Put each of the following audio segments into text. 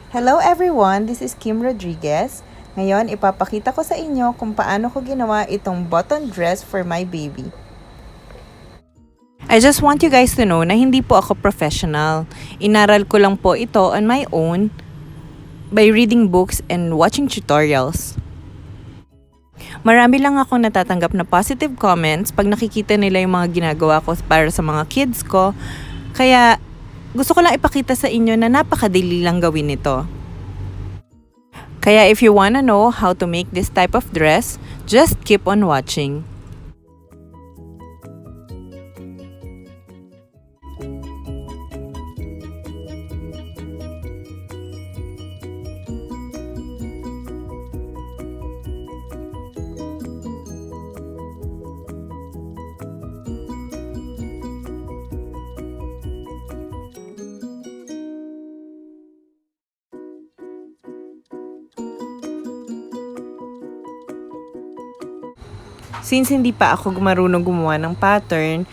Hello everyone, this is Kim Rodriguez. Ngayon, ipapakita ko sa inyo kung paano ko ginawa itong button dress for my baby. I just want you guys to know na hindi po ako professional. Inaral ko lang po ito on my own by reading books and watching tutorials. Marami lang akong natatanggap na positive comments pag nakikita nila yung mga ginagawa ko para sa mga kids ko. Kaya gusto ko lang ipakita sa inyo na napakadali lang gawin ito. Kaya if you wanna know how to make this type of dress, just keep on watching. Since hindi pa ako marunong gumawa ng pattern,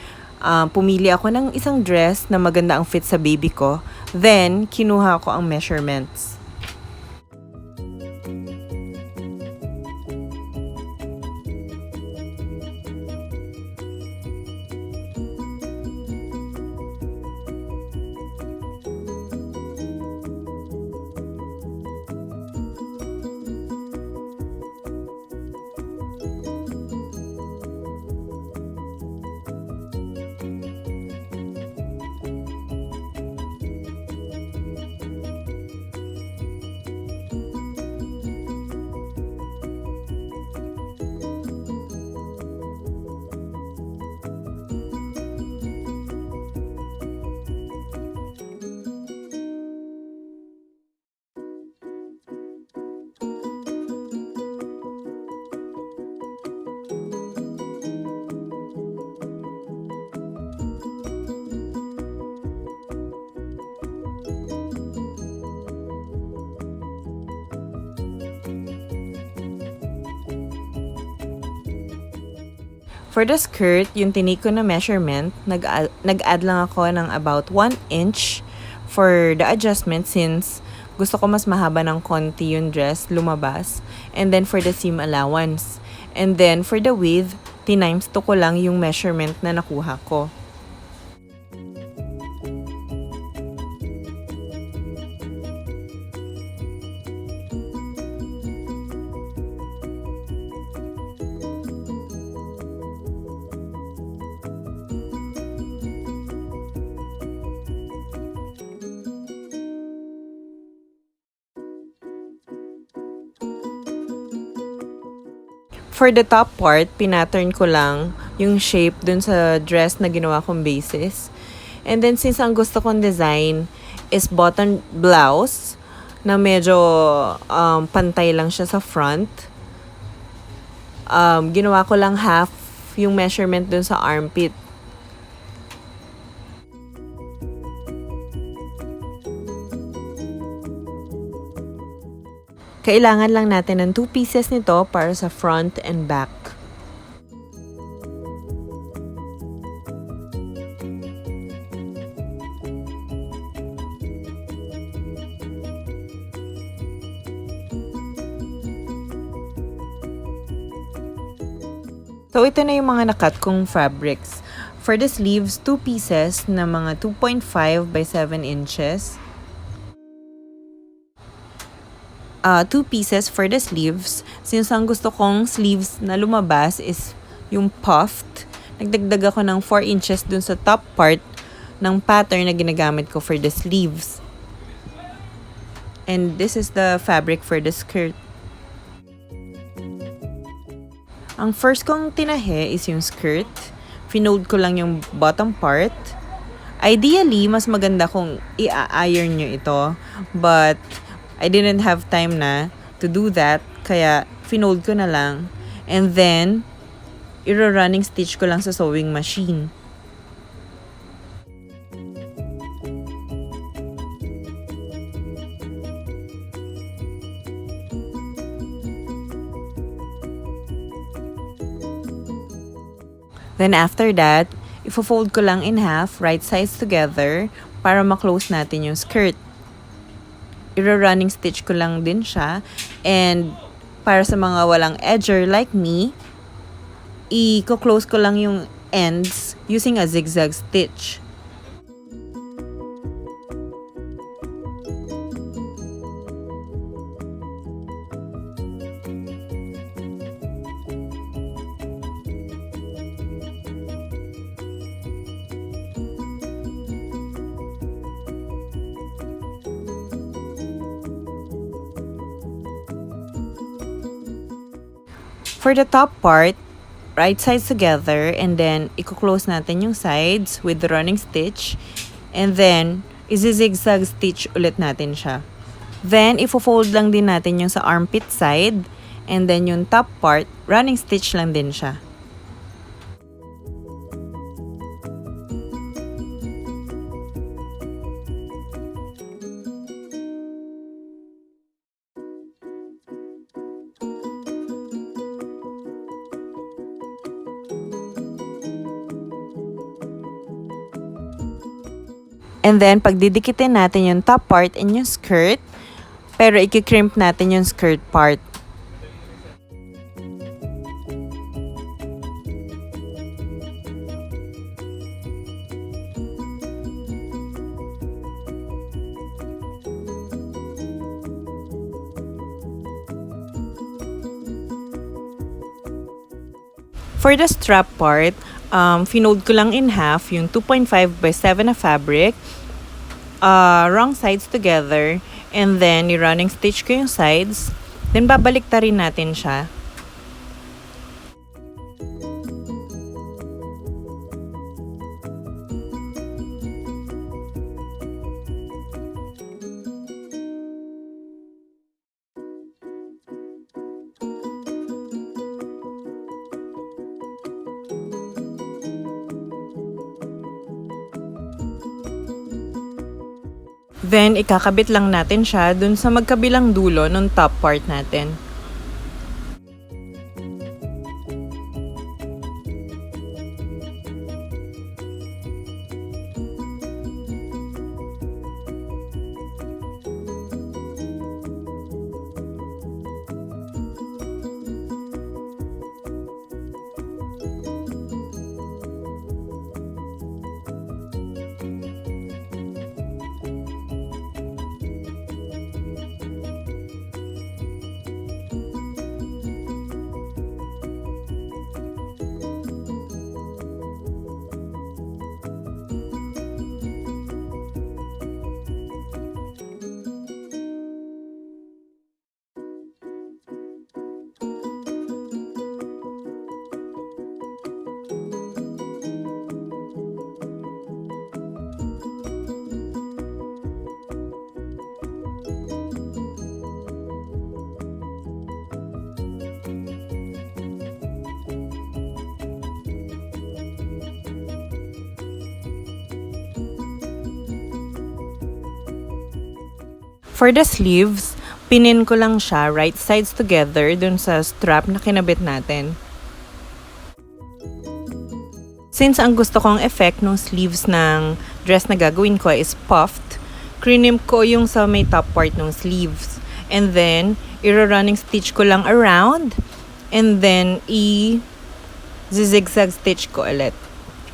pumili ako ng isang dress na maganda ang fit sa baby ko. Then, kinuha ko ang measurements. For the skirt, yung tinake ko na measurement, nag-add lang ako ng about 1 inch for the adjustment since gusto ko mas mahaba ng konti yung dress lumabas. And then for the seam allowance. And then for the width, tinimes to ko lang yung measurement na nakuha ko. For the top part, pinattern ko lang yung shape dun sa dress na ginawa kong basis. And then since ang gusto kong design is button blouse na medyo pantay lang siya sa front, ginawa ko lang half yung measurement dun sa armpit. Kailangan lang natin ng 2 pieces nito para sa front and back. So, ito na yung mga nakat kong fabrics. For the sleeves, 2 pieces na mga 2.5 by 7 inches. 2 pieces for the sleeves. Since ang gusto kong sleeves na lumabas is yung puffed, nagdagdag ako ng 4 inches dun sa top part ng pattern na ginagamit ko for the sleeves. And this is the fabric for the skirt. Ang first kong tinahe is yung skirt. Finold ko lang yung bottom part. Ideally, mas maganda kung i-iron nyo ito. But I didn't have time na to do that, kaya finold ko na lang. And then, running stitch ko lang sa sewing machine. Then after that, ifo-fold ko lang in half, right sides together, para ma-close natin yung skirt. iro-running stitch ko lang din siya. And para sa mga walang edger like me, i-close ko lang yung ends using a zigzag stitch. For the top part, right sides together, and then i-close natin yung sides with the running stitch, and then i-zigzag stitch ulit natin siya. Then ifo-fold lang din natin yung sa armpit side, and then yung top part, running stitch lang din siya. And then, pagdidikitin natin yung top part and yung skirt, pero i-crimp natin yung skirt part. For the strap part, finold ko lang in half yung 2.5 by 7 na fabric, wrong sides together, and then i-running stitch ko yung sides, then babalik ta rin natin siya. Then, ikakabit lang natin siya dun sa magkabilang dulo ng top part natin. For the sleeves, pinin ko lang siya right sides together dun sa strap na kinabit natin. Since ang gusto kong effect ng sleeves ng dress na gagawin ko is puffed, crinip ko yung sa may top part ng sleeves. And then, i-running stitch ko lang around, and then i-zigzag stitch ko ulit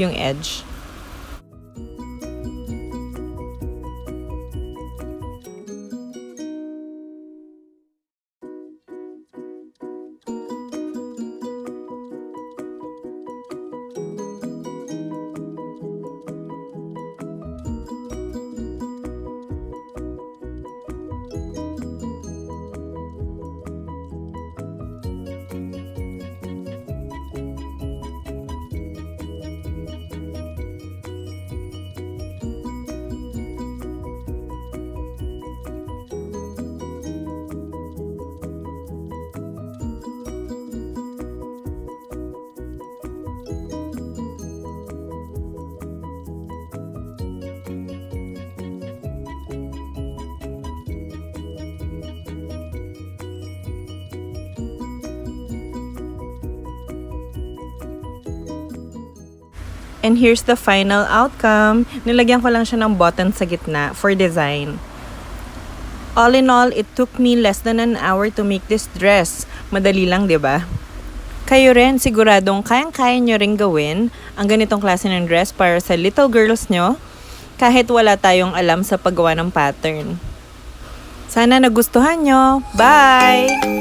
yung edge. And here's the final outcome. Nilagyan ko lang siya ng button sa gitna for design. All in all, it took me less than an hour to make this dress. Madali lang, di ba? Kayo rin, siguradong kayang-kaya nyo ring gawin ang ganitong klase ng dress para sa little girls nyo kahit wala tayong alam sa paggawa ng pattern. Sana nagustuhan nyo. Bye!